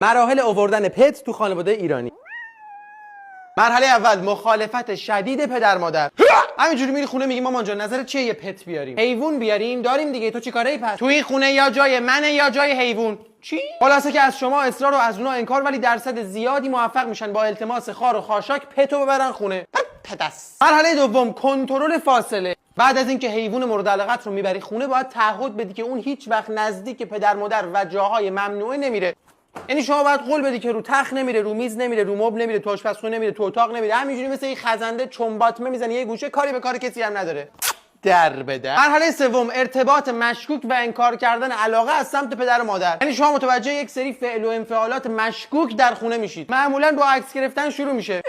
مراحل آوردن پت تو خانواده ایرانی. مرحله اول مخالفت شدید پدر مادر. همینجوری میری خونه میگی مامان جان نظرت چیه یه پت بیاریم؟ حیوان بیاریم؟ داریم دیگه، تو چیکاره پس؟ تو این خونه یا جای منه یا جای حیوان. چی؟ خلاصه که از شما اصرار و از اونها انکار، ولی درصد زیادی موفق میشن با التماس خار و خاشاک پتو ببرن خونه. پدس. مرحله دوم کنترل فاصله. بعد از اینکه حیوان مورد علاقت رو میبری خونه باید تعهد بدی که اون هیچ وقت نزدیک پدر مادر و جاهای ممنوعه نمیره. یعنی شما باید قول بدی که رو تخت نمیره، رو میز نمیره، رو مبل نمیره، تو آشپزخونه نمیره، تو اتاق نمیره. همینجوری مثل این خزنده چنباتمه میزنه یه گوشه، کاری به کار کسی هم نداره. در بده. مرحله سوم ارتباط مشکوک و انکار کردن علاقه از سمت پدر و مادر. یعنی شما متوجه یک سری فعل و انفعالات مشکوک در خونه میشید. معمولا با عکس گرفتن شروع میشه.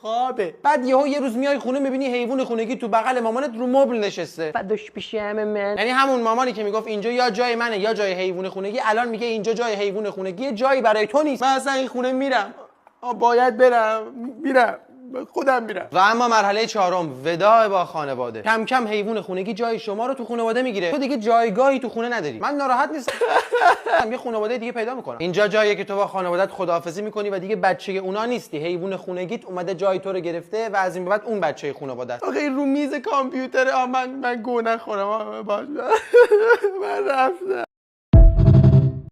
خوابه. بعد یه روز میای خونه میبینی حیوان خونگی تو بغل مامانت رو مبل نشسته. فداش پیشم من. یعنی همون مامانی که میگفت اینجا یا جای منه یا جای حیوان خونگی، الان میگه اینجا جای حیوان خونگی، جایی برای تو نیست. من اصلا این خونه میرم. باید میرم. خودم میرم. و اما مرحله چهارم وداع با خانواده. کم کم حیوان خونگی جای شما رو تو خانواده میگیره. تو دیگه جایگاهی تو خونه نداری. من ناراحت نیستم. یه خانواده دیگه پیدا میکنم. اینجا جاییه که تو با خانواده‌ات خداحافظی میکنی و دیگه بچه اونا نیستی. حیوان خونگیت اومده جای تو رو گرفته و از این به بعد اون بچه خانواده است. آخه این رو میز کامپیوتر من گو نخورم. من رفتم.